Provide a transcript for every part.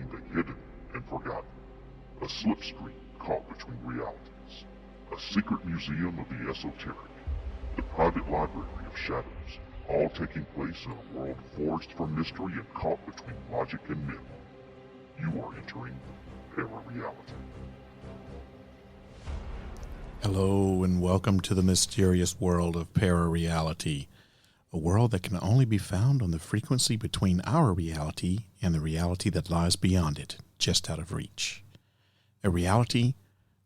between the hidden and forgotten, a slipstream caught between realities, a secret museum of the esoteric, the private library of shadows, all taking place in a world forged from mystery and caught between logic and myth. You are entering Para-Reality. Hello and welcome to the mysterious world of Para-Reality, a world that can only be found on the frequency between our reality and the reality that lies beyond it, just out of reach. A reality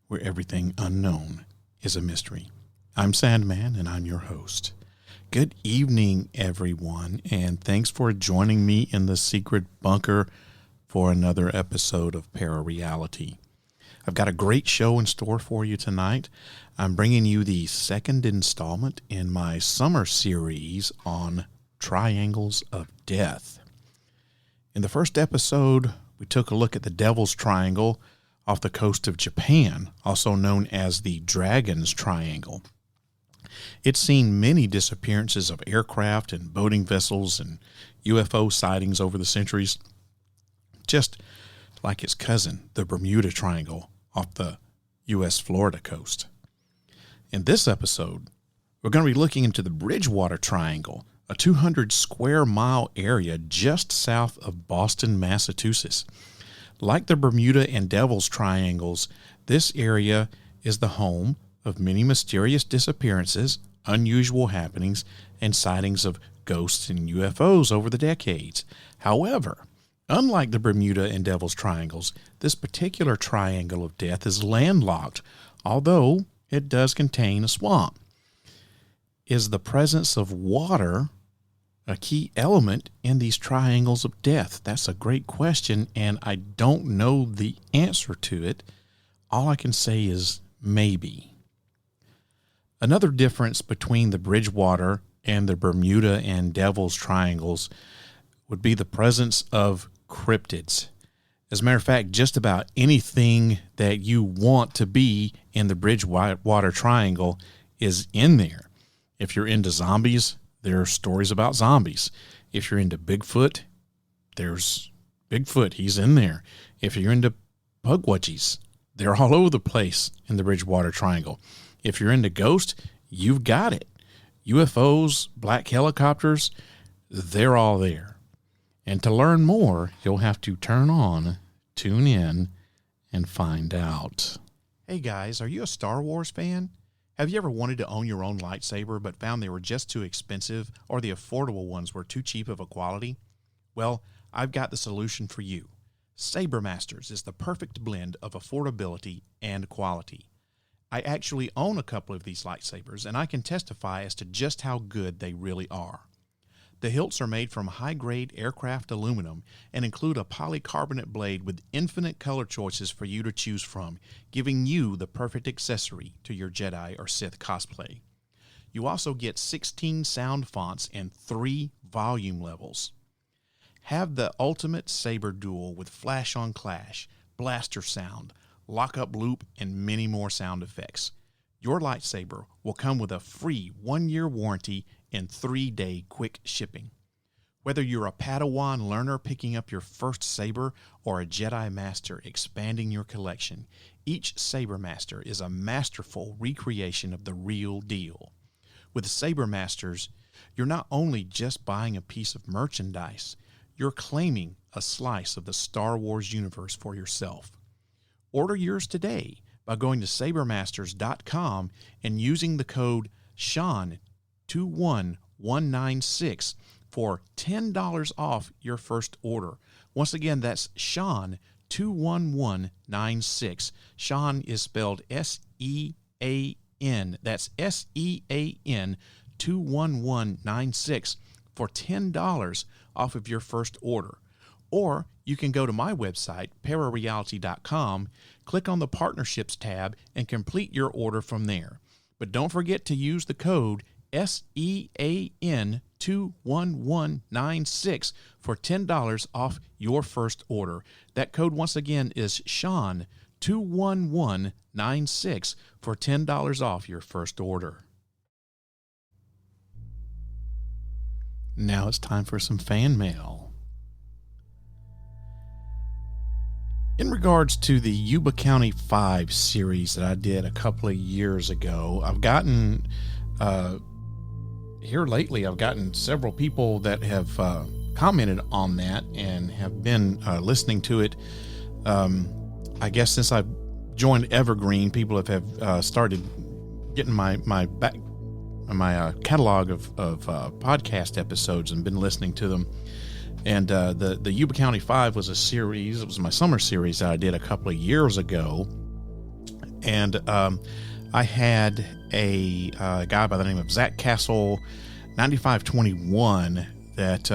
where everything unknown is a mystery. I'm Sandman and I'm your host. Good evening, everyone, and thanks for joining me in the secret bunker for another episode of Para-Reality. I've got a great show in store for you tonight. I'm bringing you the second installment in my summer series on triangles of death. In the first episode, we took a look at the Devil's Triangle off the coast of Japan, also known as the Dragon's Triangle. It's seen many disappearances of aircraft and boating vessels and UFO sightings over the centuries, just like its cousin, the Bermuda Triangle, off the U.S. Florida coast. In this episode, we're going to be looking into the Bridgewater Triangle, a 200 square mile area just south of Boston, Massachusetts. Like the Bermuda and Devil's Triangles, this area is the home of many mysterious disappearances, unusual happenings, and sightings of ghosts and UFOs over the decades. However, unlike the Bermuda and Devil's Triangles, this particular triangle of death is landlocked, although it does contain a swamp. Is the presence of water a key element in these triangles of death? That's a great question, and I don't know the answer to it. All I can say is maybe. Another difference between the Bridgewater and the Bermuda and Devil's Triangles would be the presence of cryptids. As a matter of fact, just about anything that you want to be in the Bridgewater Triangle is in there. If you're into zombies, there are stories about zombies. If you're into Bigfoot, there's Bigfoot. He's in there. If you're into pukwudgies, they're all over the place in the Bridgewater Triangle. If you're into ghosts, you've got it. UFOs, black helicopters, they're all there. And to learn more, you'll have to tune in, and find out. Hey guys, are you a Star Wars fan? Have you ever wanted to own your own lightsaber but found they were just too expensive or the affordable ones were too cheap of a quality? Well, I've got the solution for you. Saber Masters is the perfect blend of affordability and quality. I actually own a couple of these lightsabers and I can testify as to just how good they really are. The hilts are made from high-grade aircraft aluminum and include a polycarbonate blade with infinite color choices for you to choose from, giving you the perfect accessory to your Jedi or Sith cosplay. You also get 16 sound fonts and 3 volume levels. Have the ultimate saber duel with flash on clash, blaster sound, lock-up loop, and many more sound effects. Your lightsaber will come with a free 1-year warranty and 3-day quick shipping. Whether you're a Padawan learner picking up your first saber or a Jedi Master expanding your collection, each Saber Master is a masterful recreation of the real deal. With Saber Masters, you're not only just buying a piece of merchandise, you're claiming a slice of the Star Wars universe for yourself. Order yours today by going to sabermasters.com and using the code SEAN21196 for $10 off your first order. Once again, that's SEAN21196. Sean is spelled S-E-A-N. That's S-E-A-N 21196 for $10 off of your first order. Or you can go to my website, parareality.com, click on the Partnerships tab, and complete your order from there. But don't forget to use the code SEAN21196 for $10 off your first order. That code once again is SEAN21196 for $10 off your first order. Now it's time for some fan mail. In regards to the Yuba County 5 series that I did a couple of years ago, I've gotten, here lately, I've gotten several people that have commented on that and have been listening to it. I guess since I've joined Evergreen, people have started getting my catalog of podcast episodes and been listening to them. And the Yuba County 5 was a series. It was my summer series that I did a couple of years ago. And I had a guy by the name of Zach Castle, 9521, that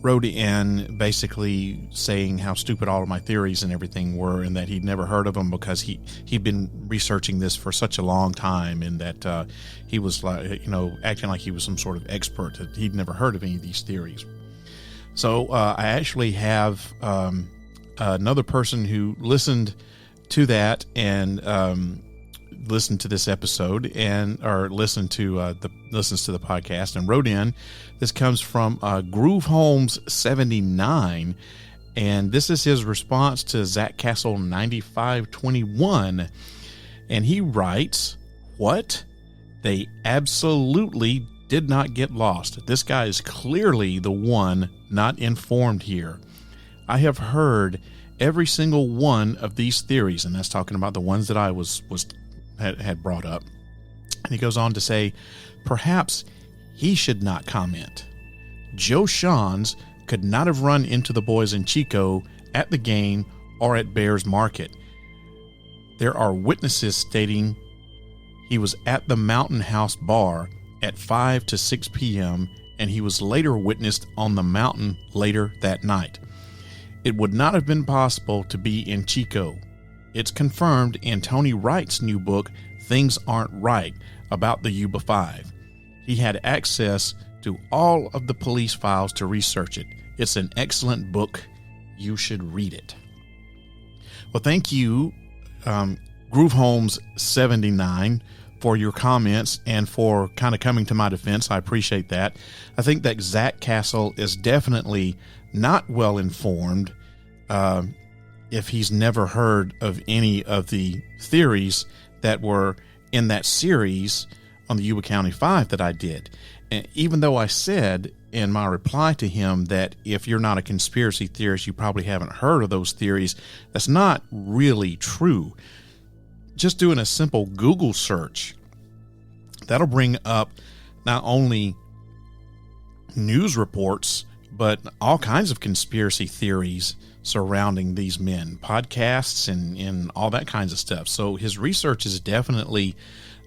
wrote in basically saying how stupid all of my theories and everything were, and that he'd never heard of them because he'd been researching this for such a long time, and that he was acting like he was some sort of expert, that he'd never heard of any of these theories. So I actually have another person who listened to that and listened to this episode listens to the podcast and wrote in. This comes from Groove Holmes 79, and this is his response to Zach Castle 9521, and he writes, "What? They absolutely did not get lost. This guy is clearly the one not informed here. I have heard every single one of these theories," and that's talking about the ones that I had brought up. And he goes on to say, "Perhaps he should not comment. Joe Shawns could not have run into the boys in Chico at the game or at Bears Market. There are witnesses stating he was at the Mountain House bar at 5 to 6 p.m., and he was later witnessed on the mountain later that night. It would not have been possible to be in Chico. It's confirmed in Tony Wright's new book, Things Aren't Right, about the Yuba 5. He had access to all of the police files to research it. It's an excellent book. You should read it." Well, thank you, Groove Holmes 79, for your comments and for kind of coming to my defense. I appreciate that. I think that Zach Castle is definitely not well informed if he's never heard of any of the theories that were in that series on the Yuba County 5 that I did. And even though I said in my reply to him that if you're not a conspiracy theorist, you probably haven't heard of those theories, that's not really true. Just doing a simple Google search, that'll bring up not only news reports, but all kinds of conspiracy theories surrounding these men, podcasts and all that kinds of stuff. So his research is definitely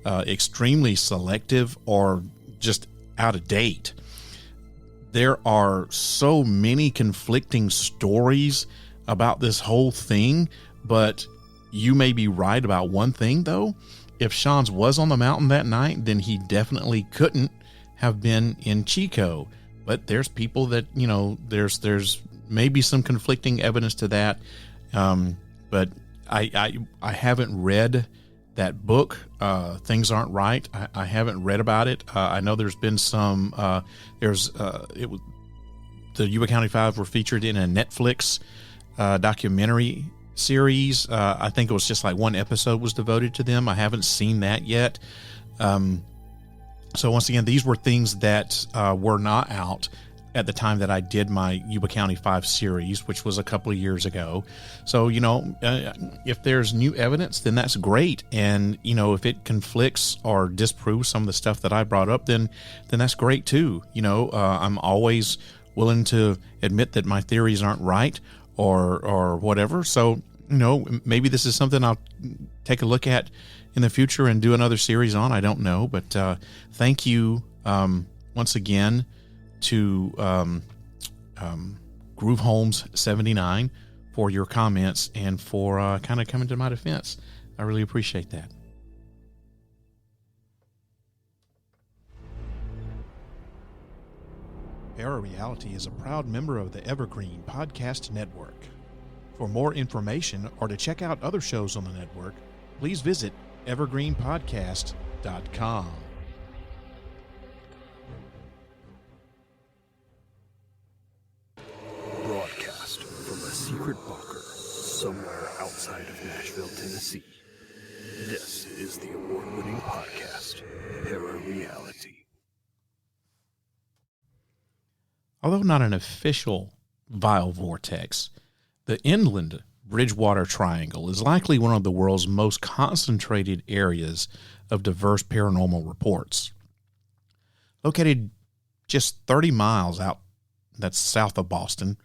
extremely selective or just out of date. There are so many conflicting stories about this whole thing, but you may be right about one thing, though. If Shawns was on the mountain that night, then he definitely couldn't have been in Chico. But there's people that, there's maybe some conflicting evidence to that. But I haven't read that book, Things Aren't Right. I haven't read about it. I know there's been some, the Yuba County 5 were featured in a Netflix documentary series. I think it was just like one episode was devoted to them. I haven't seen that yet. So once again, these were things that were not out at the time that I did my Yuba County 5 series, which was a couple of years ago. So, if there's new evidence, then that's great. And, if it conflicts or disproves some of the stuff that I brought up, then that's great too. I'm always willing to admit that my theories aren't right or whatever. So, maybe this is something I'll take a look at in the future and do another series on. I don't know, but thank you once again to Groove Holmes 79 for your comments and for kind of coming to my defense. I really appreciate that. Parareality is a proud member of the Evergreen Podcast Network. For more information or to check out other shows on the network, please visit evergreenpodcast.com. Broadcast from a secret bunker somewhere outside of Nashville, Tennessee. This is the award-winning podcast, Parareality. Although not an official vile vortex, the inland Bridgewater Triangle is likely one of the world's most concentrated areas of diverse paranormal reports. Located just 30 miles out, that's south of Boston,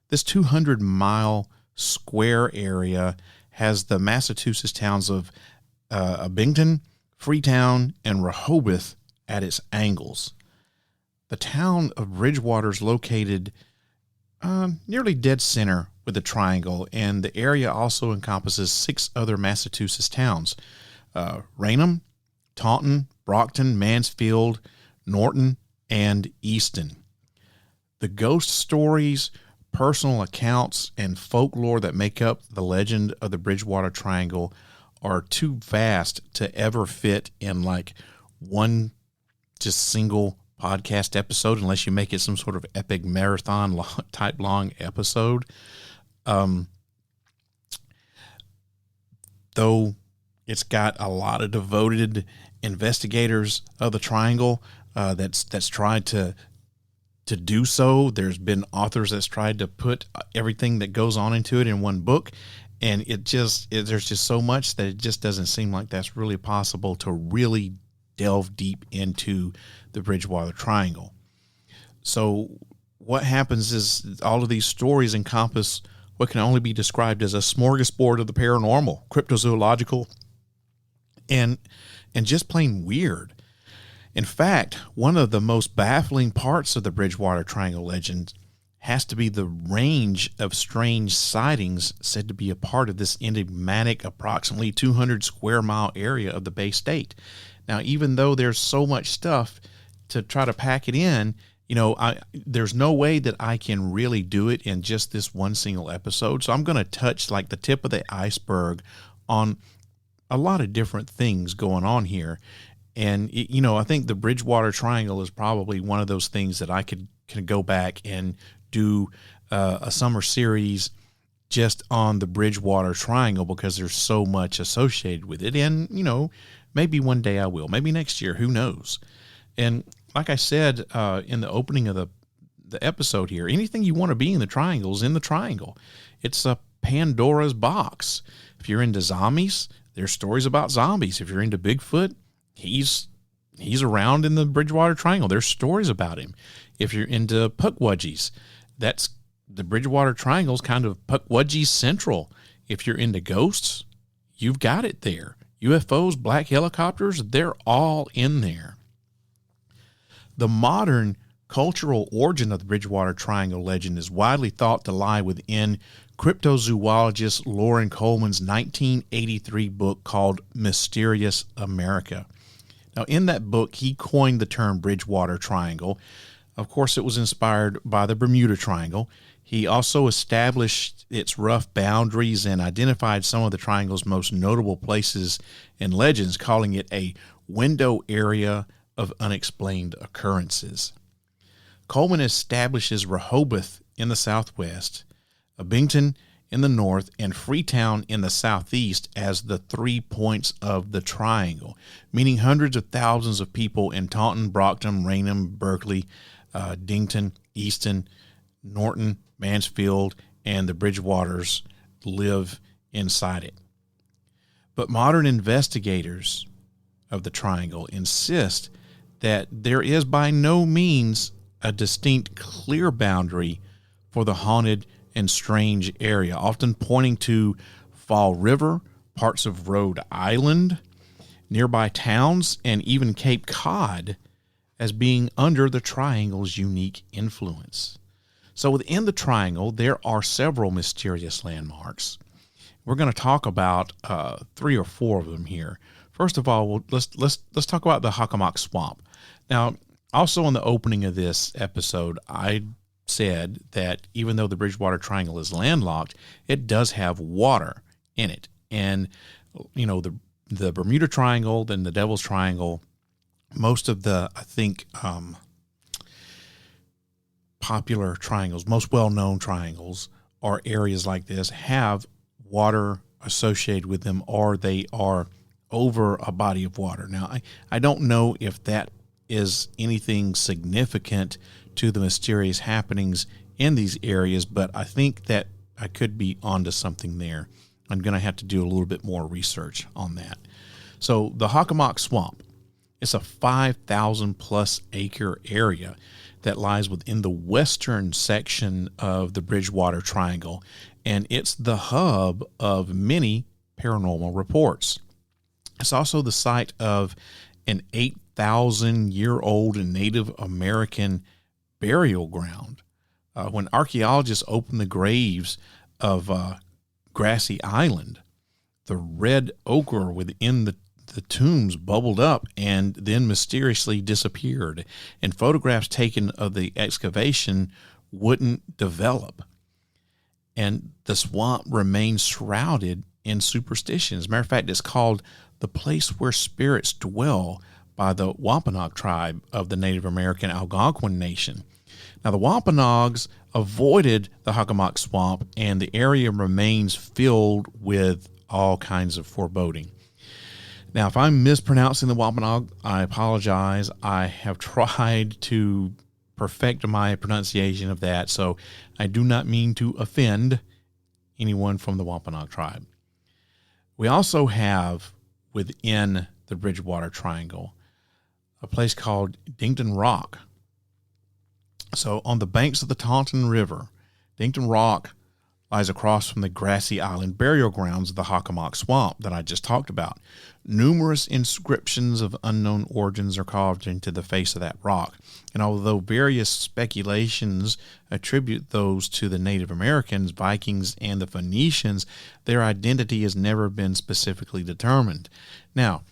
this 200-mile square area has the Massachusetts towns of Abington, Freetown, and Rehoboth at its angles. The town of Bridgewater is located nearly dead center with the triangle, and the area also encompasses 6 other Massachusetts towns: Raynham, Taunton, Brockton, Mansfield, Norton, and Easton. The ghost stories, personal accounts, and folklore that make up the legend of the Bridgewater Triangle are too vast to ever fit in like one just single podcast episode, unless you make it some sort of epic marathon type long episode. Though it's got a lot of devoted investigators of the triangle that's tried to do so. There's been authors that's tried to put everything that goes on into it in one book, and there's just so much that it just doesn't seem like that's really possible to really delve deep into the Bridgewater Triangle. So what happens is all of these stories encompass what can only be described as a smorgasbord of the paranormal, cryptozoological, and just plain weird. In fact, one of the most baffling parts of the Bridgewater Triangle legend has to be the range of strange sightings said to be a part of this enigmatic, approximately 200 square mile area of the Bay State. Now, even though there's so much stuff to try to pack it in, there's no way that I can really do it in just this one single episode. So I'm going to touch like the tip of the iceberg on a lot of different things going on here. And, I think the Bridgewater Triangle is probably one of those things that I could go back and do a summer series just on the Bridgewater Triangle, because there's so much associated with it. And, maybe one day I will, maybe next year, who knows? And like I said in the opening of the episode here, anything you want to be in the triangle is in the triangle. It's a Pandora's box. If you're into zombies, there's stories about zombies. If you're into Bigfoot, he's around in the Bridgewater Triangle. There's stories about him. If you're into pukwudgies, that's the Bridgewater Triangle is kind of pukwudgies central. If you're into ghosts, you've got it there. UFOs, black helicopters, they're all in there. The modern cultural origin of the Bridgewater Triangle legend is widely thought to lie within cryptozoologist Loren Coleman's 1983 book called Mysterious America. Now, in that book, he coined the term Bridgewater Triangle. Of course, it was inspired by the Bermuda Triangle. He also established its rough boundaries and identified some of the triangle's most notable places and legends, calling it a window area of unexplained occurrences. Coleman establishes Rehoboth in the southwest, Abington in the north, and Freetown in the southeast as the 3 points of the triangle, meaning hundreds of thousands of people in Taunton, Brockton, Raynham, Berkeley, Dington, Easton, Norton, Mansfield, and the Bridgewaters live inside it. But modern investigators of the triangle insist that there is by no means a distinct, clear boundary for the haunted and strange area, often pointing to Fall River, parts of Rhode Island, nearby towns, and even Cape Cod as being under the triangle's unique influence. So within the triangle, there are several mysterious landmarks. We're going to talk about 3 or 4 of them here. First of all, let's talk about the Hockomock Swamp. Now, also in the opening of this episode, I said that even though the Bridgewater Triangle is landlocked, it does have water in it. And, the Bermuda Triangle, then the Devil's Triangle, most of the, I think, popular triangles, most well-known triangles, or areas like this have water associated with them, or they are over a body of water. Now, I don't know if that is anything significant to the mysterious happenings in these areas, but I think that I could be onto something there. I'm going to have to do a little bit more research on that. So the Hockomock Swamp, it's a 5,000 plus acre area that lies within the western section of the Bridgewater Triangle, and it's the hub of many paranormal reports. It's also the site of an 8,000-year-old Native American burial ground. When archaeologists opened the graves of Grassy Island, the red ochre within the tombs bubbled up and then mysteriously disappeared, and photographs taken of the excavation wouldn't develop. And the swamp remains shrouded in superstition. As a matter of fact, it's called the place where spirits dwell by the Wampanoag tribe of the Native American Algonquin Nation. Now, the Wampanoags avoided the Hockomock Swamp, and the area remains filled with all kinds of foreboding. Now, if I'm mispronouncing the Wampanoag, I apologize. I have tried to perfect my pronunciation of that, so I do not mean to offend anyone from the Wampanoag tribe. We also have within the Bridgewater Triangle a place called Dington Rock. So on the banks of the Taunton River, Dington Rock lies across from the Grassy Island burial grounds of the Hockomock Swamp that I just talked about. Numerous inscriptions of unknown origins are carved into the face of that rock. And although various speculations attribute those to the Native Americans, Vikings, and the Phoenicians, their identity has never been specifically determined. Now,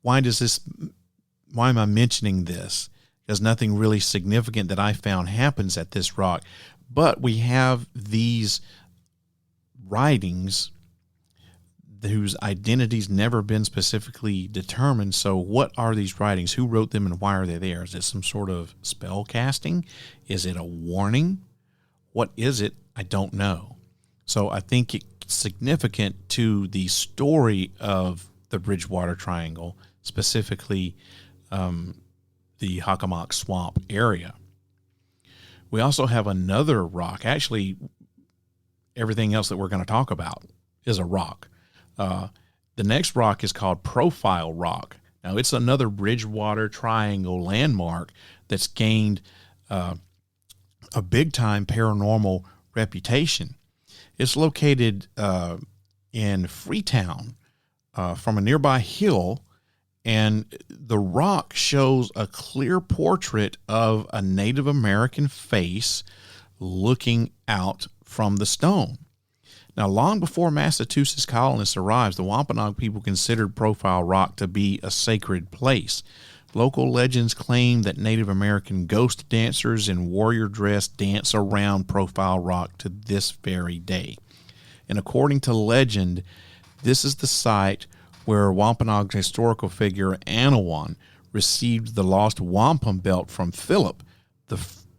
why am I mentioning this? Because nothing really significant that I found happens at this rock. But we have these writings whose identity's never been specifically determined. So what are these writings? Who wrote them and why are they there? Is it some sort of spell casting? Is it a warning? What is it? I don't know. So I think it's significant to the story of the Bridgewater Triangle, specifically the Hockomock Swamp area. We also have another rock. Actually, everything else that we're going to talk about is a rock. The next rock is called Profile Rock. Now, it's another Bridgewater Triangle landmark that's gained a big-time paranormal reputation. It's located in Freetown from a nearby hill, and the rock shows a clear portrait of a Native American face looking out from the stone. Now, long before Massachusetts colonists arrived, the Wampanoag people considered Profile Rock to be a sacred place. Local legends claim that Native American ghost dancers in warrior dress dance around Profile Rock to this very day. And according to legend, this is the site where Wampanoag historical figure Anawan received the lost wampum belt from Philip, the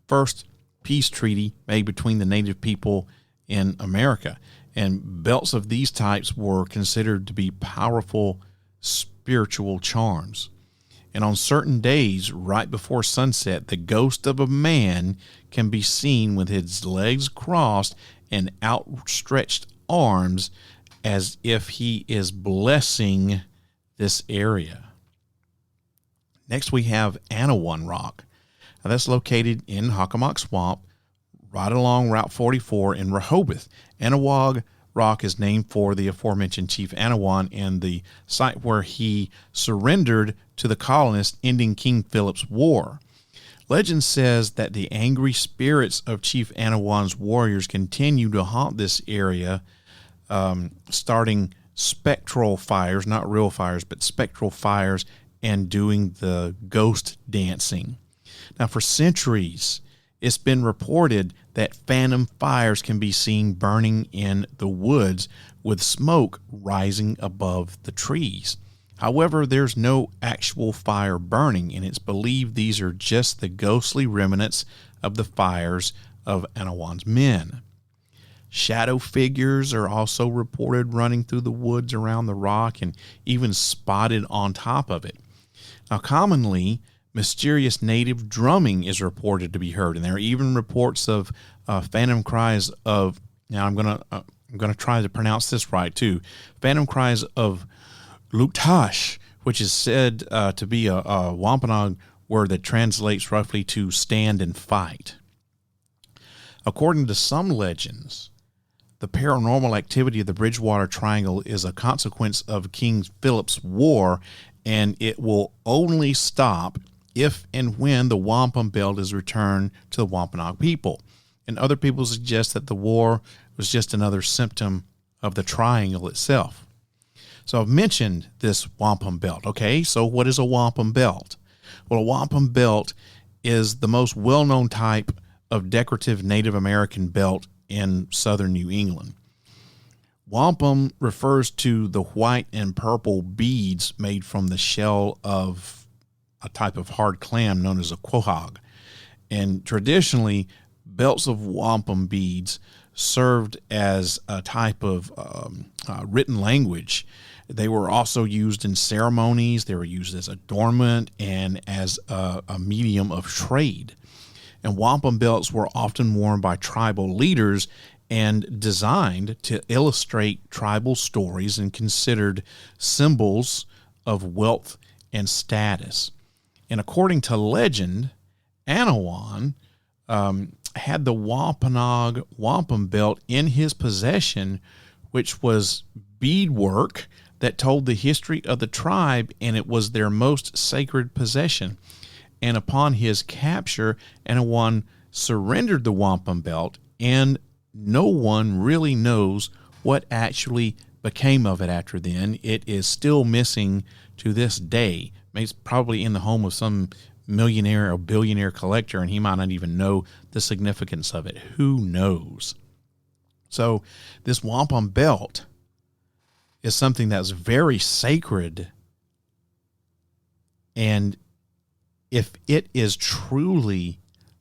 first peace treaty made between the native people in America. And belts of these types were considered to be powerful spiritual charms. And on certain days, right before sunset, the ghost of a man can be seen with his legs crossed and outstretched arms as if he is blessing this area. Next, we have Anawan Rock. Now, that's located in Hockomock Swamp, right along Route 44 in Rehoboth. Anawan Rock is named for the aforementioned Chief Anawan and the site where he surrendered to the colonists, ending King Philip's War. Legend says that the angry spirits of Chief Anawan's warriors continue to haunt this area, starting spectral fires, not real fires, but spectral fires, and doing the ghost dancing. Now, for centuries, it's been reported that phantom fires can be seen burning in the woods with smoke rising above the trees. However, there's no actual fire burning, and it's believed these are just the ghostly remnants of the fires of Anawan's men. Shadow figures are also reported running through the woods around the rock and even spotted on top of it. Now, commonly, mysterious native drumming is reported to be heard, and there are even reports of phantom cries of. Now, I'm gonna try to pronounce this right too. Phantom cries of Luktash, which is said to be a Wampanoag word that translates roughly to stand and fight. According to some legends, the paranormal activity of the Bridgewater Triangle is a consequence of King Philip's War, and it will only stop if and when the wampum belt is returned to the Wampanoag people. And other people suggest that the war was just another symptom of the triangle itself. So I've mentioned this wampum belt. Okay, so what is a wampum belt? Well, a wampum belt is the most well-known type of decorative Native American belt in southern New England. Wampum refers to the white and purple beads made from the shell of a type of hard clam known as a quahog. And traditionally, belts of wampum beads served as a type of written language. They were also used in ceremonies. They were used as adornment and as a medium of trade. And wampum belts were often worn by tribal leaders and designed to illustrate tribal stories and considered symbols of wealth and status. And according to legend, Anawan had the Wampanoag wampum belt in his possession, which was beadwork that told the history of the tribe, and it was their most sacred possession. And upon his capture, Anawan surrendered the wampum belt, and no one really knows what actually became of it after then. It is still missing to this day. It's probably in the home of some millionaire or billionaire collector, and he might not even know the significance of it. Who knows? So this wampum belt is something that's very sacred, and if it is truly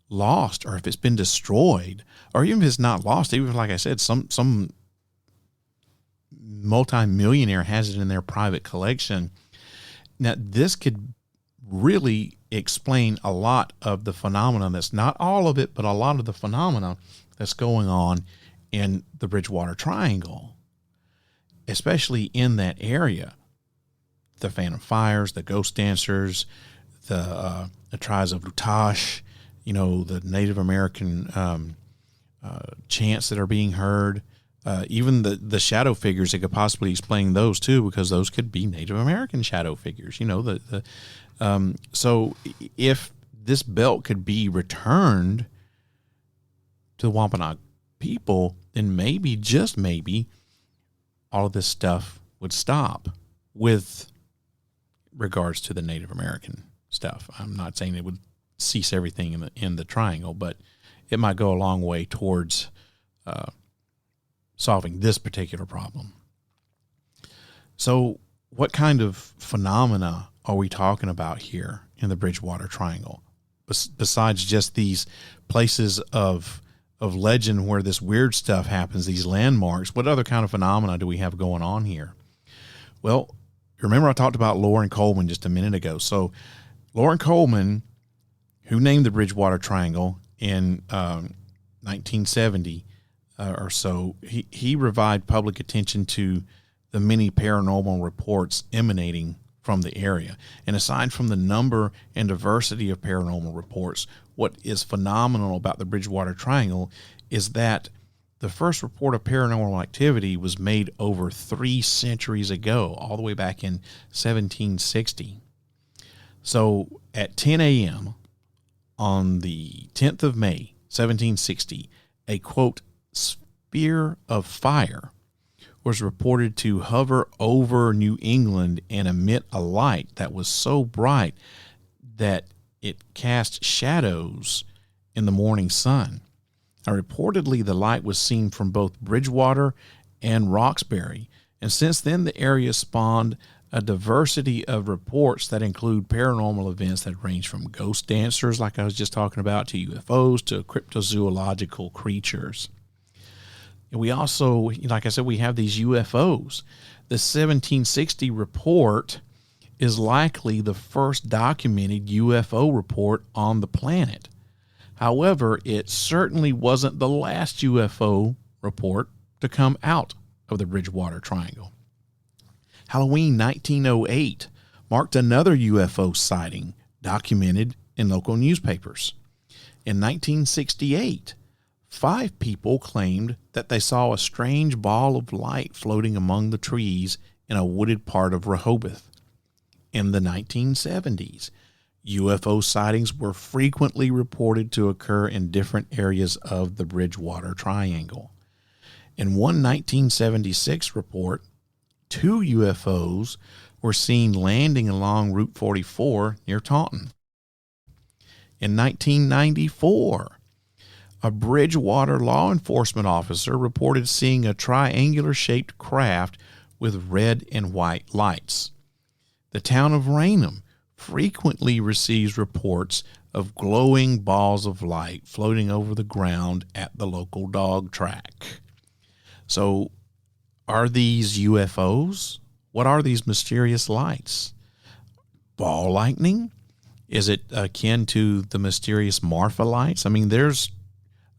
lost, or if it's been destroyed, or even if it's not lost, even if, like I said, some multi-millionaire has it in their private collection, now this could really explain a lot of the phenomena. That's not all of it, but a lot of the phenomena that's going on in the Bridgewater Triangle, especially in that area. The phantom fires, the ghost dancers, the tribes of Lutash, the Native American chants that are being heard, even the shadow figures that could possibly explain those too, because those could be Native American shadow figures. So if this belt could be returned to the Wampanoag people, then maybe, just maybe, all of this stuff would stop with regards to the Native American stuff. I'm not saying it would cease everything in the triangle, but it might go a long way towards solving this particular problem. So what kind of phenomena are we talking about here in the Bridgewater Triangle? Besides just these places of legend where this weird stuff happens, these landmarks, what other kind of phenomena do we have going on here? Well, remember I talked about Loren Coleman just a minute ago. So Loren Coleman, who named the Bridgewater Triangle in 1970 or so, he revived public attention to the many paranormal reports emanating from the area. And aside from the number and diversity of paranormal reports, what is phenomenal about the Bridgewater Triangle is that the first report of paranormal activity was made over 3 centuries ago, all the way back in 1760. So at 10 a.m. on the 10th of May, 1760, a, quote, sphere of fire was reported to hover over New England and emit a light that was so bright that it cast shadows in the morning sun. Now, reportedly, the light was seen from both Bridgewater and Roxbury, and since then the area spawned a diversity of reports that include paranormal events that range from ghost dancers, like I was just talking about, to UFOs, to cryptozoological creatures. And we also, like I said, we have these UFOs. The 1760 report is likely the first documented UFO report on the planet. However, it certainly wasn't the last UFO report to come out of the Bridgewater Triangle. Halloween 1908 marked another UFO sighting documented in local newspapers. In 1968, 5 people claimed that they saw a strange ball of light floating among the trees in a wooded part of Rehoboth. In the 1970s, UFO sightings were frequently reported to occur in different areas of the Bridgewater Triangle. In one 1976 report, 2 UFOs were seen landing along Route 44 near Taunton. In 1994, a Bridgewater law enforcement officer reported seeing a triangular-shaped craft with red and white lights. The town of Raynham frequently receives reports of glowing balls of light floating over the ground at the local dog track. So, are these UFOs? What are these mysterious lights? Ball lightning? Is it akin to the mysterious Marfa lights? I mean, there's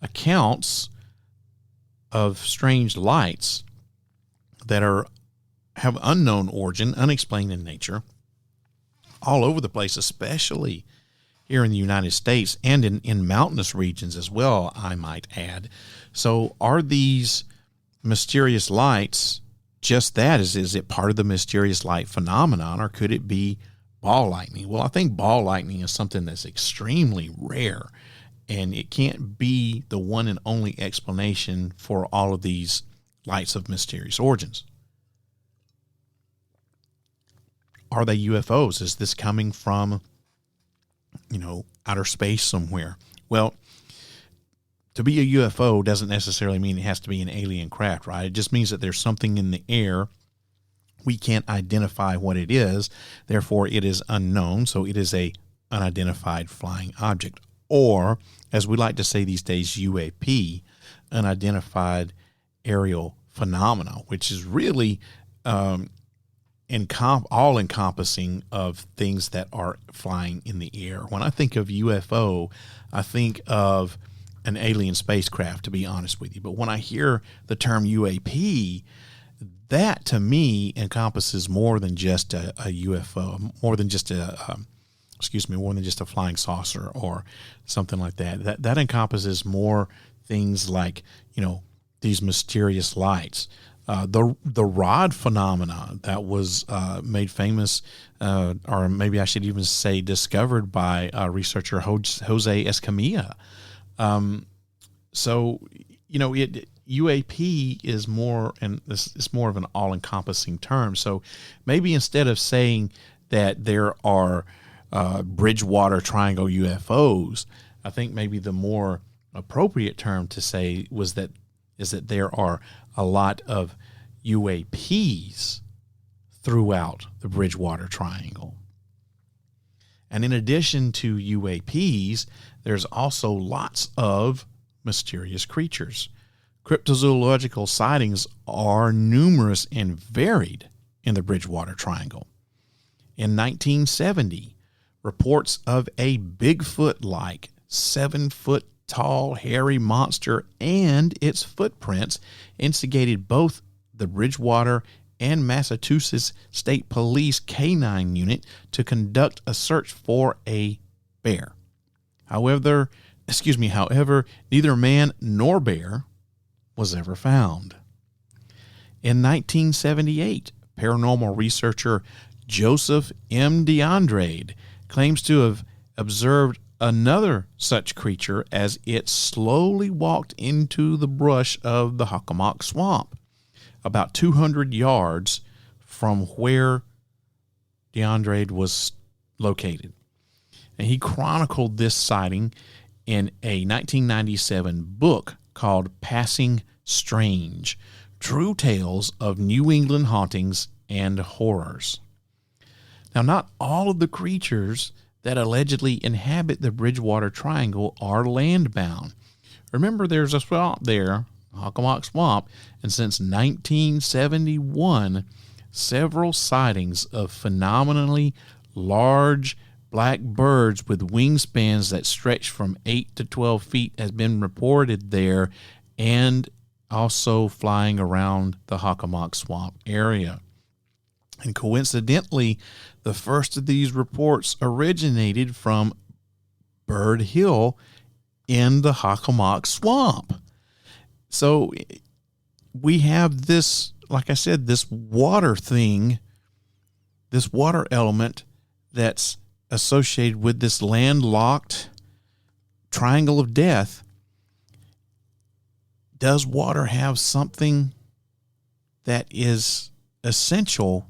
accounts of strange lights that have unknown origin, unexplained in nature, all over the place, especially here in the United States and in mountainous regions as well, I might add. So are these mysterious lights just that? Is it part of the mysterious light phenomenon, or could it be ball lightning? Well, I think ball lightning is something that's extremely rare, and it can't be the one and only explanation for all of these lights of mysterious origins. Are they UFOs? Is this coming from, outer space somewhere? Well, to be a UFO doesn't necessarily mean it has to be an alien craft, right? It just means that there's something in the air. We can't identify what it is. Therefore, it is unknown. So it is a unidentified flying object. Or, as we like to say these days, UAP, unidentified aerial phenomena, which is really all-encompassing of things that are flying in the air. When I think of UFO, I think of an alien spacecraft, to be honest with you. But when I hear the term UAP, that to me encompasses more than just a UFO, more than just a flying saucer or something like that. That encompasses more things like, these mysterious lights. The rod phenomena that was made famous, or maybe I should even say discovered by researcher Jose Escamilla. UAP is more, and it's more of an all-encompassing term. So maybe instead of saying that there are Bridgewater Triangle UFOs, I think maybe the more appropriate term to say is that there are a lot of UAPs throughout the Bridgewater Triangle. And in addition to UAPs, there's also lots of mysterious creatures. Cryptozoological sightings are numerous and varied in the Bridgewater Triangle. In 1970, reports of a Bigfoot-like 7-foot-tall hairy monster and its footprints instigated both the Bridgewater and Massachusetts State Police K-9 unit to conduct a search for a bear. However, neither man nor bear was ever found. In 1978, paranormal researcher Joseph M. DeAndrade claims to have observed another such creature as it slowly walked into the brush of the Hockomock Swamp, about 200 yards from where DeAndrade was located. And he chronicled this sighting in a 1997 book called Passing Strange, True Tales of New England Hauntings and Horrors. Now, not all of the creatures that allegedly inhabit the Bridgewater Triangle are landbound. Remember, there's a spot there Hockomock Swamp, and since 1971, several sightings of phenomenally large black birds with wingspans that stretch from 8 to 12 feet has been reported there, and also flying around the Hockomock Swamp area. And coincidentally, the first of these reports originated from Bird Hill in the Hockomock Swamp. So we have this, like I said, this water thing, this water element that's associated with this landlocked triangle of death. Does water have something that is essential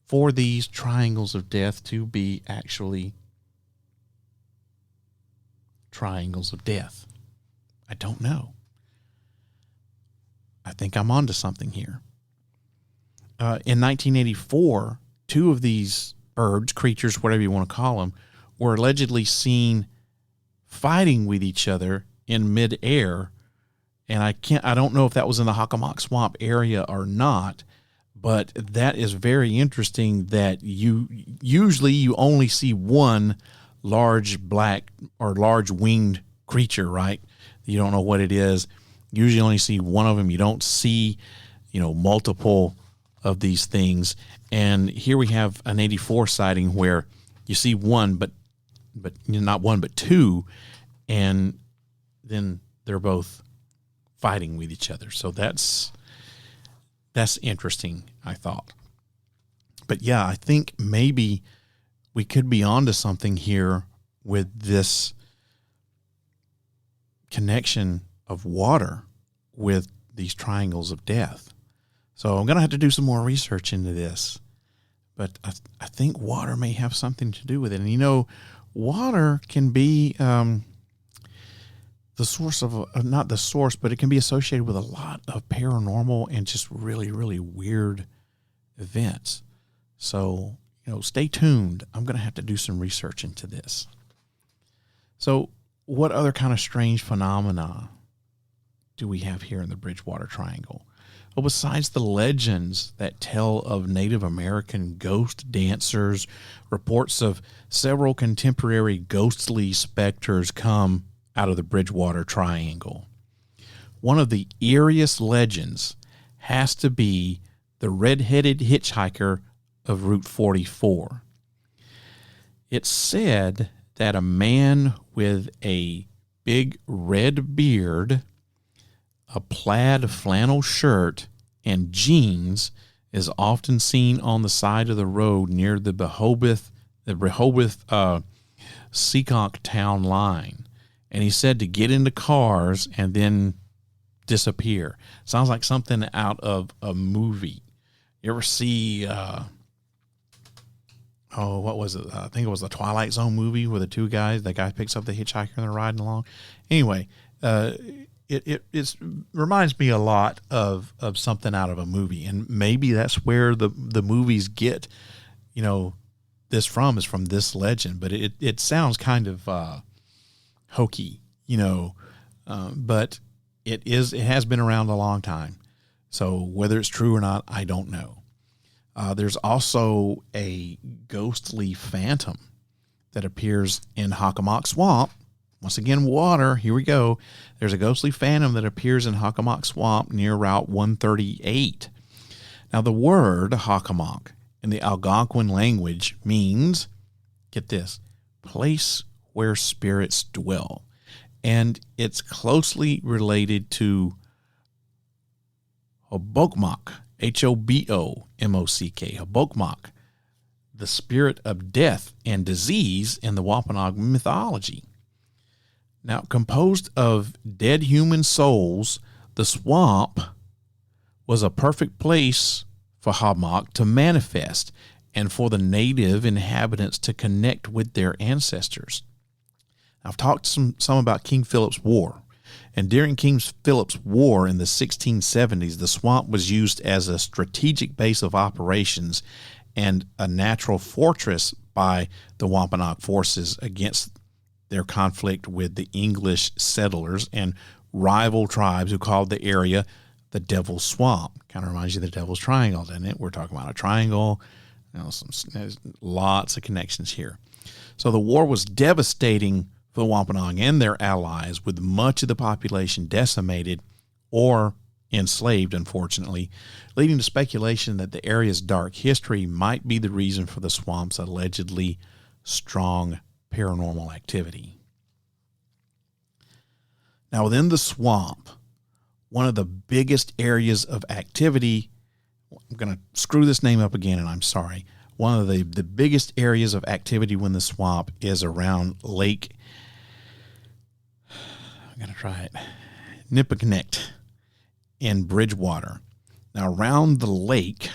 for these triangles of death to be actually triangles of death? I don't know. I think I'm onto something here. In 1984, two of these birds, creatures, whatever you want to call them, were allegedly seen fighting with each other in midair. And I don't know if that was in the Hockomock Swamp area or not, but that is very interesting that you only see one large black or large winged creature, right? You don't know what it is. Usually only see one of them. You don't see, multiple of these things. And here we have an 84 sighting where you see one, but not one, but two, and then they're both fighting with each other. So that's interesting, I thought. But yeah, I think maybe we could be onto something here with this connection of water with these triangles of death. So I'm going to have to do some more research into this. But I think water may have something to do with it. And, water can be the source of, not the source, but it can be associated with a lot of paranormal and just really, really weird events. So, stay tuned. I'm going to have to do some research into this. So what other kind of strange phenomena do we have here in the Bridgewater Triangle? Well, besides the legends that tell of Native American ghost dancers, reports of several contemporary ghostly specters come out of the Bridgewater Triangle. One of the eeriest legends has to be the red-headed hitchhiker of Route 44. It's said that a man with a big red beard, a plaid flannel shirt, and jeans is often seen on the side of the road near the Rehoboth Seekonk town line. And he said to get into cars and then disappear. Sounds like something out of a movie. You ever see, what was it? I think it was the Twilight Zone movie where the guy picks up the hitchhiker and they're riding along. Anyway, it reminds me a lot of something out of a movie. And maybe that's where the movies get, this from, is from this legend. But it sounds kind of hokey, but it has been around a long time. So whether it's true or not, I don't know. There's also a ghostly phantom that appears in Hockomock Swamp. Once again, water. Here we go. There's a ghostly phantom that appears in Hockomock Swamp near Route 138. Now, the word Hockomock in the Algonquin language means, get this, place where spirits dwell. And it's closely related to Hobokmock, Hobomok, Hobokmock, the spirit of death and disease in the Wampanoag mythology. Now, composed of dead human souls, the swamp was a perfect place for Hobokmock to manifest and for the native inhabitants to connect with their ancestors. I've talked some about King Philip's War, and during King Philip's War in the 1670s, the swamp was used as a strategic base of operations and a natural fortress by the Wampanoag forces against their conflict with the English settlers, and rival tribes who called the area the Devil's Swamp. Kind of reminds you of the Devil's Triangle, doesn't it? We're talking about a triangle. There's lots of connections here. So the war was devastating for the Wampanoag and their allies, with much of the population decimated or enslaved, unfortunately, leading to speculation that the area's dark history might be the reason for the swamp's allegedly strong paranormal activity. Now, within the swamp, one of the biggest areas of activity, I'm going to screw this name up again, and I'm sorry. One of the biggest areas of activity within the swamp is around Lake, I'm going to try it, Nippakonect in Bridgewater. Now, around the lake,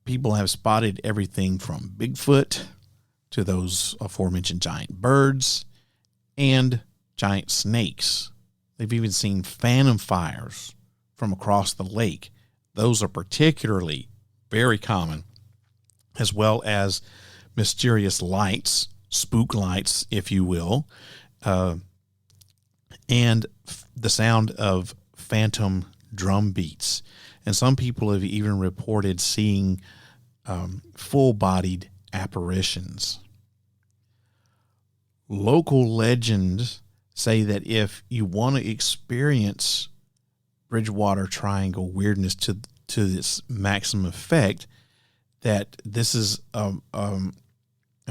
people have spotted everything from Bigfoot to those aforementioned giant birds and giant snakes. They've even seen phantom fires from across the lake. Those are particularly very common, as well as mysterious lights, spook lights, if you will, and the sound of phantom drum beats. And some people have even reported seeing full-bodied apparitions. Local legends say that if you want to experience Bridgewater Triangle weirdness to its maximum effect, that this is a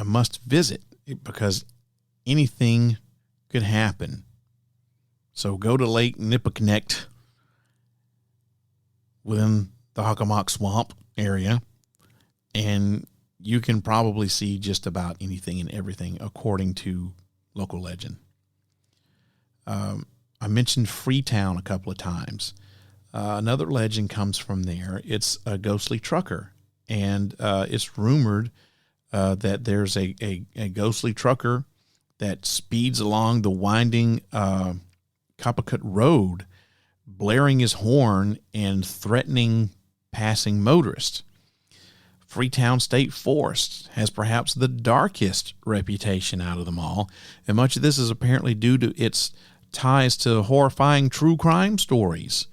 must visit, because anything could happen. So go to Lake Nippakonect within the Hockomock Swamp area, and you can probably see just about anything and everything, according to local legend. I mentioned Freetown a couple of times. Another legend comes from there. It's a ghostly trucker, and it's rumored that there's a ghostly trucker that speeds along the winding Coppacut Road, blaring his horn and threatening passing motorists. Freetown State Forest has perhaps the darkest reputation out of them all, and much of this is apparently due to its ties to horrifying true crime stories.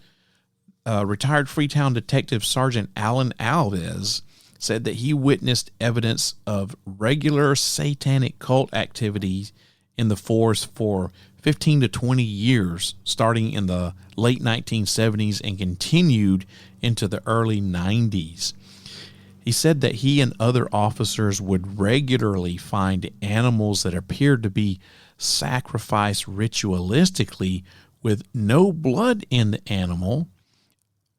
Retired Freetown Detective Sergeant Alan Alves said that he witnessed evidence of regular satanic cult activities in the forest for 15 to 20 years, starting in the late 1970s and continued into the early 90s. He said that he and other officers would regularly find animals that appeared to be sacrificed ritualistically with no blood in the animal,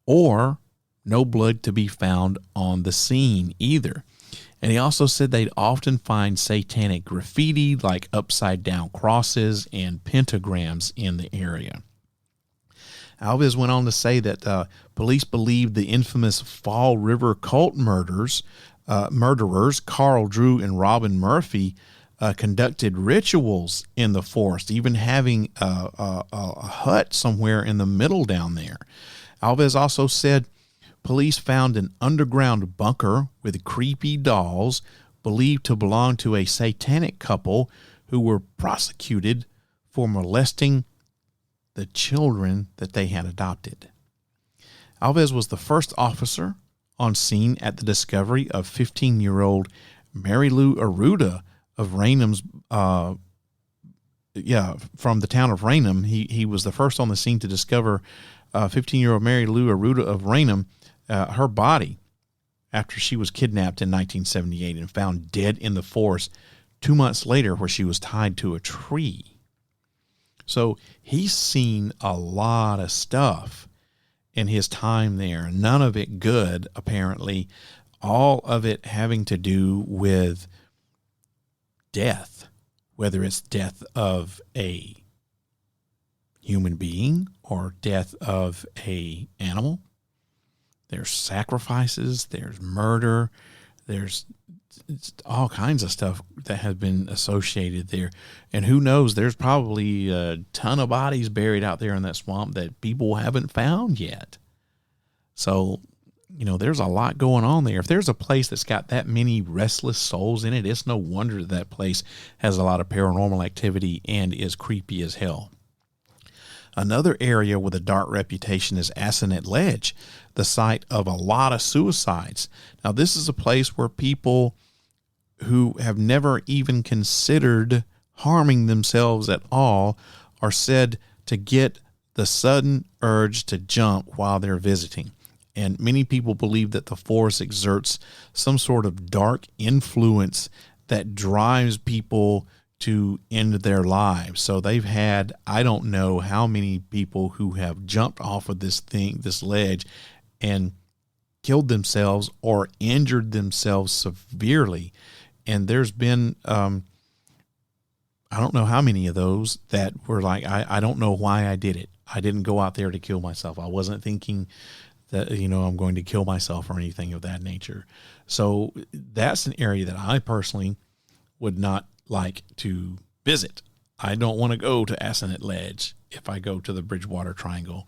or no blood to be found on the scene either. And he also said they'd often find satanic graffiti like upside down crosses and pentagrams in the area. Alves went on to say that police believed the infamous Fall River cult murderers, Carl Drew and Robin Murphy, conducted rituals in the forest, even having a hut somewhere in the middle down there. Alves also said police found an underground bunker with creepy dolls believed to belong to a satanic couple who were prosecuted for molesting the children that they had adopted. Alves was the first officer on scene at the discovery of 15-year-old Mary Lou Arruda of Raynham's, from the town of Raynham. He was the first on the scene to discover 15-year-old Mary Lou Arruda of Raynham, her body, after she was kidnapped in 1978 and found dead in the forest 2 months later, where she was tied to a tree. So he's seen a lot of stuff in his time there. None of it good, apparently. All of it having to do with death, whether it's death of a human being or death of a animal. There's sacrifices, there's murder, there's all kinds of stuff that has been associated there. And who knows, there's probably a ton of bodies buried out there in that swamp that people haven't found yet. So, there's a lot going on there. If there's a place that's got that many restless souls in it, it's no wonder that place has a lot of paranormal activity and is creepy as hell. Another area with a dark reputation is Assonet Ledge, the site of a lot of suicides. Now, this is a place where people who have never even considered harming themselves at all are said to get the sudden urge to jump while they're visiting. And many people believe that the forest exerts some sort of dark influence that drives people to end their lives. So they've had, I don't know how many people who have jumped off of this ledge and killed themselves or injured themselves severely. And there's been, I don't know how many of those that were like, I don't know why I did it. I didn't go out there to kill myself. I wasn't thinking that, I'm going to kill myself or anything of that nature. So that's an area that I personally would not like to visit. I don't want to go to Assonet Ledge if I go to the Bridgewater Triangle.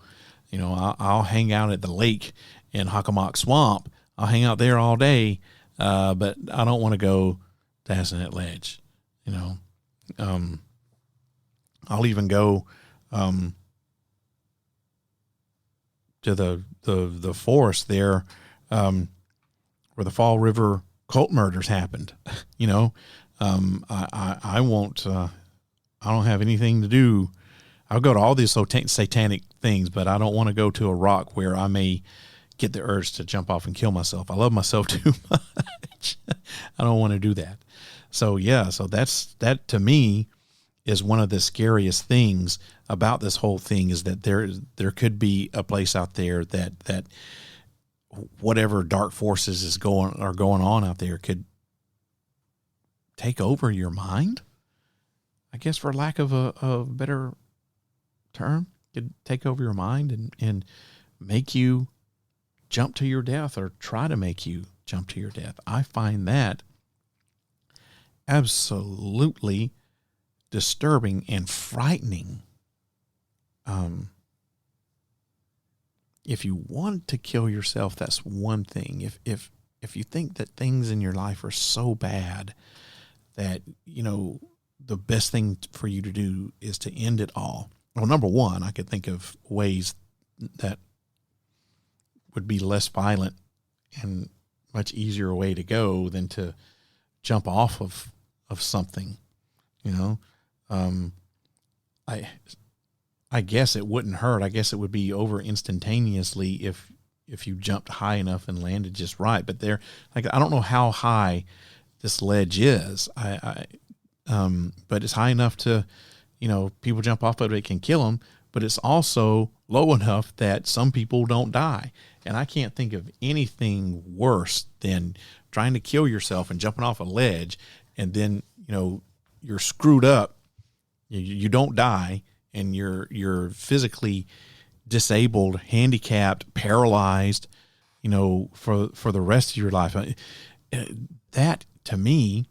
I'll hang out at the lake in Hockomock Swamp. I'll hang out there all day, but I don't want to go to Assonet Ledge. I'll even go to the forest there where the Fall River cult murders happened. I won't, I don't have anything to do. I'll go to all these satanic things, but I don't want to go to a rock where I may get the urge to jump off and kill myself. I love myself too much. I don't want to do that. So that to me is one of the scariest things about this whole thing, is that there could be a place out there that whatever dark forces are going on out there could take over your mind, I guess, for lack of a better term. Could take over your mind and make you jump to your death, or try to make you jump to your death. I find that absolutely disturbing and frightening. If you want to kill yourself, that's one thing. If you think that things in your life are so bad that, the best thing for you to do is to end it all. Well, number one, I could think of ways that would be less violent and much easier way to go than to jump off of something, I guess it wouldn't hurt. I guess it would be over instantaneously if you jumped high enough and landed just right. But I don't know how high this ledge is. But it's high enough to, people jump off of it, it can kill them, but it's also low enough that some people don't die. And I can't think of anything worse than trying to kill yourself and jumping off a ledge, and then, you're screwed up. You don't die, and you're physically disabled, handicapped, paralyzed, for the rest of your life. That to me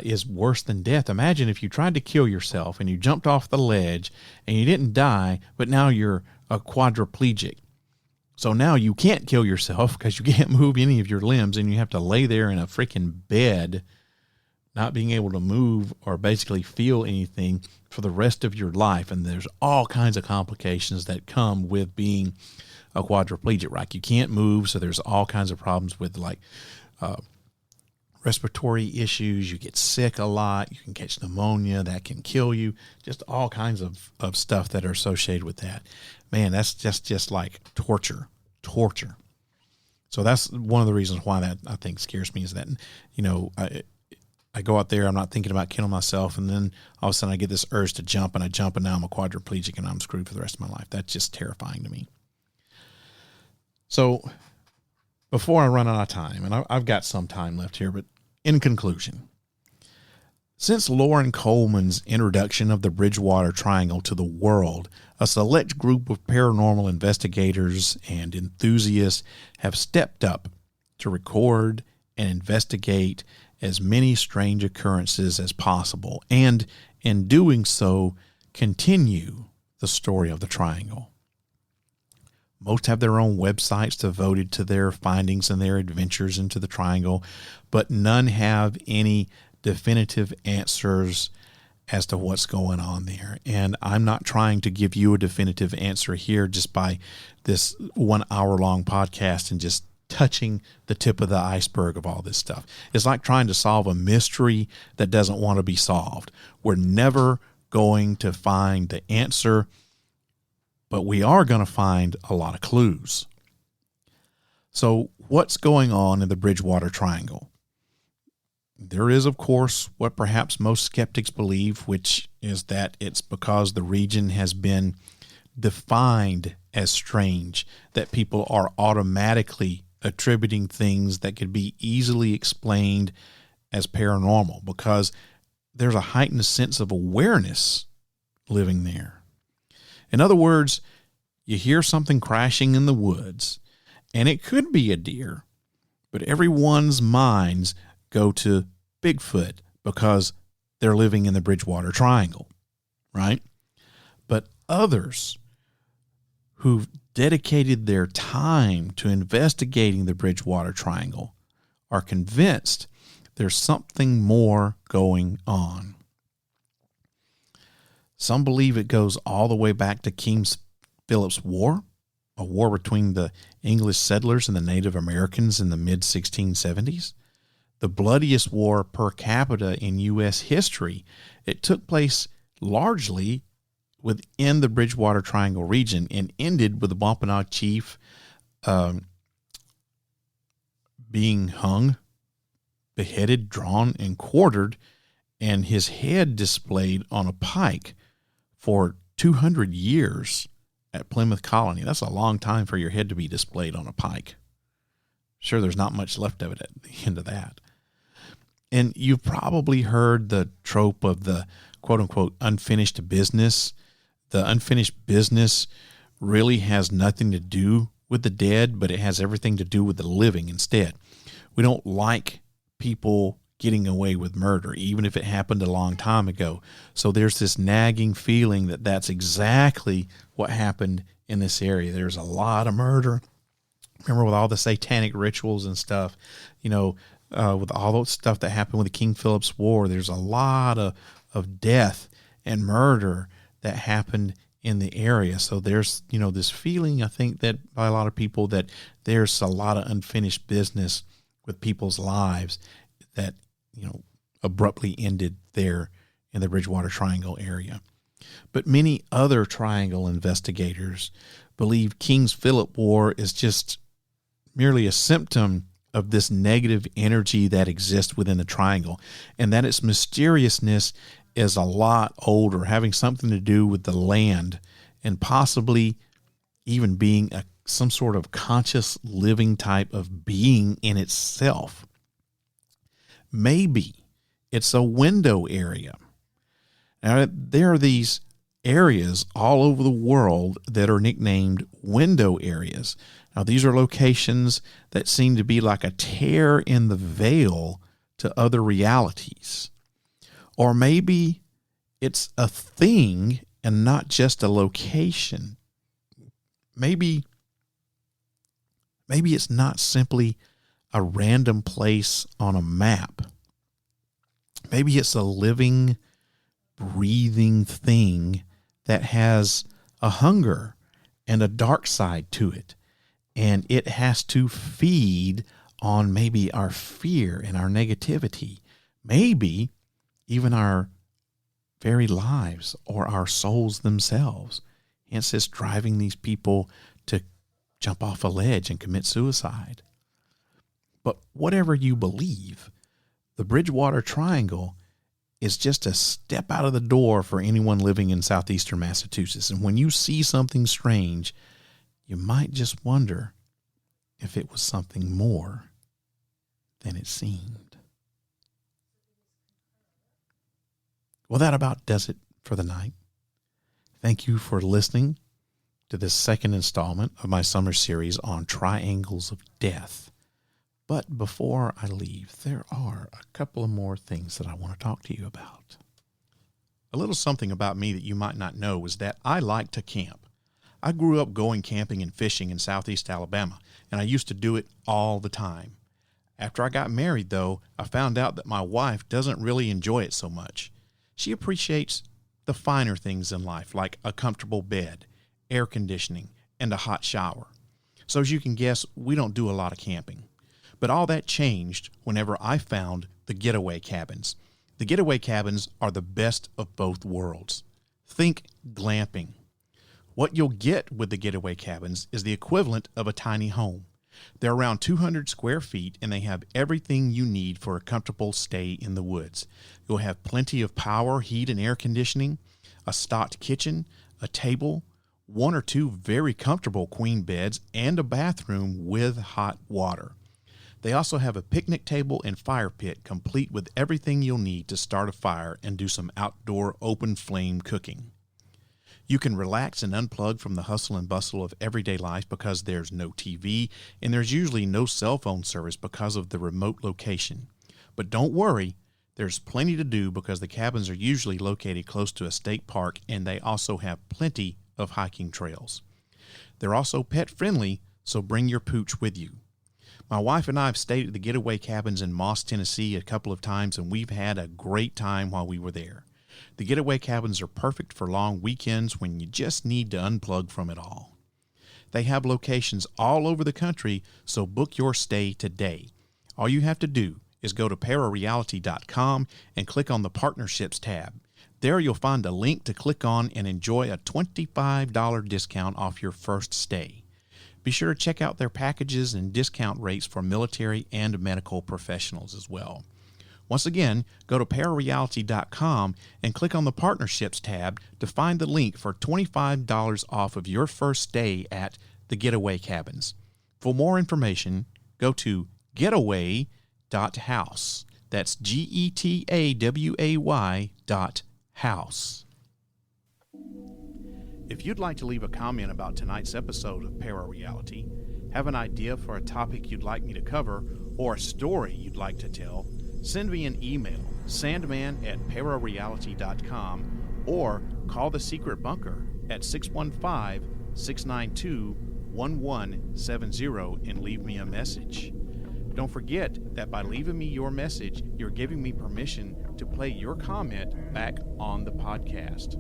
is worse than death. Imagine if you tried to kill yourself and you jumped off the ledge and you didn't die, but now you're a quadriplegic. So now you can't kill yourself because you can't move any of your limbs, and you have to lay there in a freaking bed, not being able to move or basically feel anything for the rest of your life. And there's all kinds of complications that come with being a quadriplegic, right? You can't move, so there's all kinds of problems with respiratory issues. You get sick a lot. You can catch pneumonia that can kill you. Just all kinds of stuff that are associated with that. Man, that's just like torture. So that's one of the reasons why that I think scares me, is that, I go out there, I'm not thinking about killing myself, and then all of a sudden I get this urge to jump, and I jump, and now I'm a quadriplegic and I'm screwed for the rest of my life. That's just terrifying to me. So before I run out of time, and I've got some time left here, but in conclusion, since Lauren Coleman's introduction of the Bridgewater Triangle to the world, a select group of paranormal investigators and enthusiasts have stepped up to record and investigate as many strange occurrences as possible, and in doing so, continue the story of the Triangle. Most have their own websites devoted to their findings and their adventures into the Triangle, but none have any definitive answers as to what's going on there. And I'm not trying to give you a definitive answer here just by this 1 hour long podcast and just touching the tip of the iceberg of all this stuff. It's like trying to solve a mystery that doesn't want to be solved. We're never going to find the answer, but we are going to find a lot of clues. So what's going on in the Bridgewater Triangle? There is, of course, what perhaps most skeptics believe, which is that it's because the region has been defined as strange, that people are automatically attributing things that could be easily explained as paranormal, because there's a heightened sense of awareness living there. In other words, you hear something crashing in the woods, and it could be a deer, but everyone's minds go to Bigfoot because they're living in the Bridgewater Triangle, right? But others who've dedicated their time to investigating the Bridgewater Triangle are convinced there's something more going on. Some believe it goes all the way back to King Philip's War, a war between the English settlers and the Native Americans in the mid-1670s. The bloodiest war per capita in U.S. history. It took place largely within the Bridgewater Triangle region and ended with the Wampanoag chief being hung, beheaded, drawn, and quartered, and his head displayed on a pike for 200 years at Plymouth Colony. That's a long time for your head to be displayed on a pike. Sure, there's not much left of it at the end of that. And you've probably heard the trope of the quote-unquote unfinished business. The unfinished business really has nothing to do with the dead, but it has everything to do with the living instead. We don't like people getting away with murder, even if it happened a long time ago. So there's this nagging feeling that that's exactly what happened in this area. There's a lot of murder. Remember, with all the satanic rituals and stuff, with all that stuff that happened with the King Philip's War, there's a lot of death and murder that happened in the area. So there's, this feeling, I think, that by a lot of people, that there's a lot of unfinished business with people's lives that, abruptly ended there in the Bridgewater Triangle area. But many other triangle investigators believe King Philip War is just merely a symptom of this negative energy that exists within the triangle, and that its mysteriousness is a lot older, having something to do with the land and possibly even being some sort of conscious living type of being in itself. Maybe it's a window area. Now, there are these areas all over the world that are nicknamed window areas. Now, these are locations that seem to be like a tear in the veil to other realities. Or maybe it's a thing and not just a location. Maybe it's not simply a random place on a map. Maybe it's a living, breathing thing that has a hunger and a dark side to it. And it has to feed on maybe our fear and our negativity. Maybe even our very lives or our souls themselves. Hence, it's driving these people to jump off a ledge and commit suicide. But whatever you believe, the Bridgewater Triangle is just a step out of the door for anyone living in southeastern Massachusetts. And when you see something strange, you might just wonder if it was something more than it seemed. Well, that about does it for the night. Thank you for listening to this second installment of my summer series on triangles of death. But before I leave, there are a couple of more things that I want to talk to you about. A little something about me that you might not know is that I like to camp. I grew up going camping and fishing in southeast Alabama, and I used to do it all the time. After I got married, though, I found out that my wife doesn't really enjoy it so much. She appreciates the finer things in life, like a comfortable bed, air conditioning, and a hot shower. So as you can guess, we don't do a lot of camping. But all that changed whenever I found the getaway cabins. The getaway cabins are the best of both worlds. Think glamping. What you'll get with the getaway cabins is the equivalent of a tiny home. They're around 200 square feet, and they have everything you need for a comfortable stay in the woods. You'll have plenty of power, heat, and air conditioning, a stocked kitchen, a table, 1 or 2 very comfortable queen beds, and a bathroom with hot water. They also have a picnic table and fire pit, complete with everything you'll need to start a fire and do some outdoor open flame cooking. You can relax and unplug from the hustle and bustle of everyday life because there's no TV and there's usually no cell phone service because of the remote location. But don't worry, there's plenty to do because the cabins are usually located close to a state park, and they also have plenty of hiking trails. They're also pet friendly, so bring your pooch with you. My wife and I have stayed at the getaway cabins in Moss, Tennessee a couple of times, and we've had a great time while we were there. The getaway cabins are perfect for long weekends when you just need to unplug from it all. They have locations all over the country, so book your stay today. All you have to do is go to parareality.com and click on the Partnerships tab. There you'll find a link to click on and enjoy a $25 discount off your first stay. Be sure to check out their packages and discount rates for military and medical professionals as well. Once again, go to parareality.com and click on the Partnerships tab to find the link for $25 off of your first stay at the Getaway Cabins. For more information, go to getaway.house. That's GETAWAY.house. If you'd like to leave a comment about tonight's episode of Parareality, have an idea for a topic you'd like me to cover, or a story you'd like to tell, send me an email, sandman@parareality.com, or call the Secret Bunker at 615-692-1170 and leave me a message. Don't forget that by leaving me your message, you're giving me permission to play your comment back on the podcast.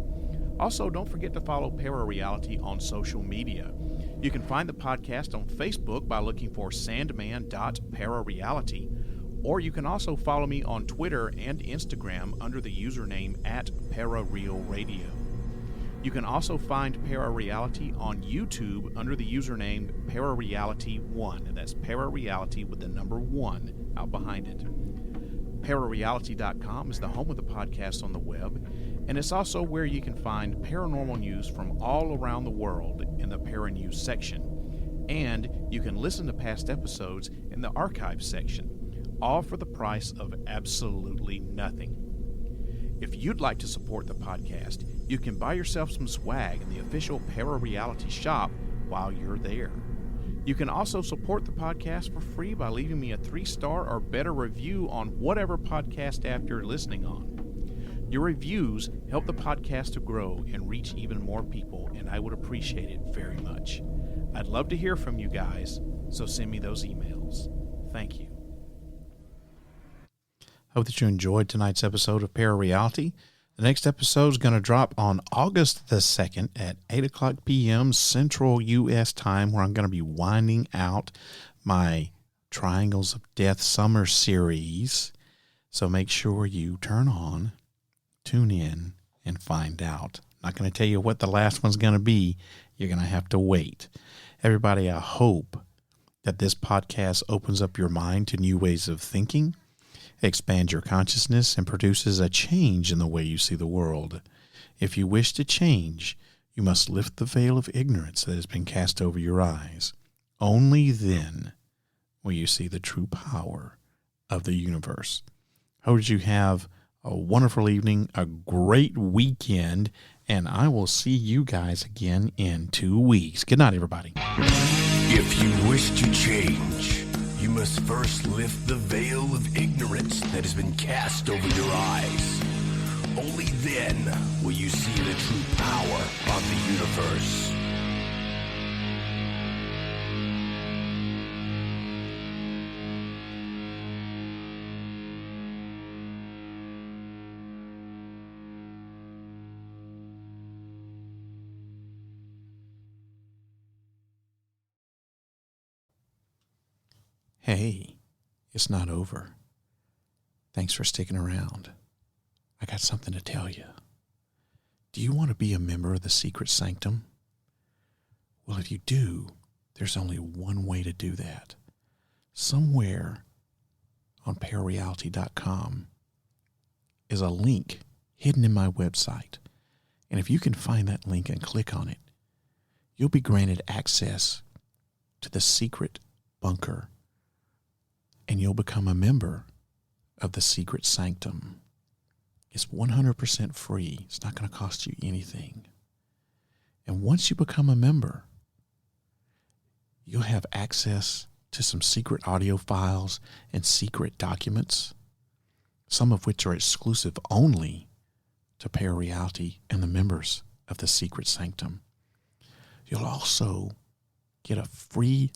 Also, don't forget to follow Parareality on social media. You can find the podcast on Facebook by looking for sandman.parareality, or you can also follow me on Twitter and Instagram under the username @ParaRealRadio. You can also find Parareality on YouTube under the username Parareality1. That's Parareality with the number 1 out behind it. Parareality.com is the home of the podcast on the web, and it's also where you can find paranormal news from all around the world in the Para News section. And you can listen to past episodes in the archives section, all for the price of absolutely nothing. If you'd like to support the podcast, you can buy yourself some swag in the official Parareality shop while you're there. You can also support the podcast for free by leaving me a 3-star or better review on whatever podcast app you're listening on. Your reviews help the podcast to grow and reach even more people, and I would appreciate it very much. I'd love to hear from you guys, so send me those emails. Thank you. Hope that you enjoyed tonight's episode of Parareality. The next episode is going to drop on August the 2nd at 8 o'clock p.m. Central U.S. time, where I'm going to be winding out my Triangles of Death summer series. So make sure you tune in, and find out. I'm not going to tell you what the last one's going to be. You're going to have to wait. Everybody, I hope that this podcast opens up your mind to new ways of thinking, expands your consciousness, and produces a change in the way you see the world. If you wish to change, you must lift the veil of ignorance that has been cast over your eyes. Only then will you see the true power of the universe. Hope that you have a wonderful evening, a great weekend, and I will see you guys again in 2 weeks. Good night, everybody. If you wish to change, you must first lift the veil of ignorance that has been cast over your eyes. Only then will you see the true power of the universe. Hey, it's not over. Thanks for sticking around. I got something to tell you. Do you want to be a member of the Secret Sanctum? Well, if you do, there's only one way to do that. Somewhere on parareality.com is a link hidden in my website. And if you can find that link and click on it, you'll be granted access to the secret bunker, and you'll become a member of the Secret Sanctum. It's 100% free. It's not going to cost you anything. And once you become a member, you'll have access to some secret audio files and secret documents, some of which are exclusive only to Parareality and the members of the Secret Sanctum. You'll also get a free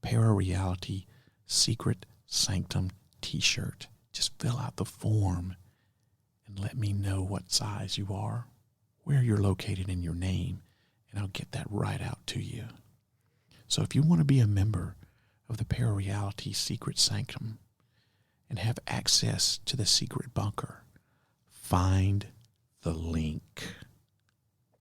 Parareality Secret Sanctum t-shirt. Just fill out the form and let me know what size you are, where you're located in your name, and I'll get that right out to you. So if you want to be a member of the Parareality Secret Sanctum and have access to the secret bunker, find the link.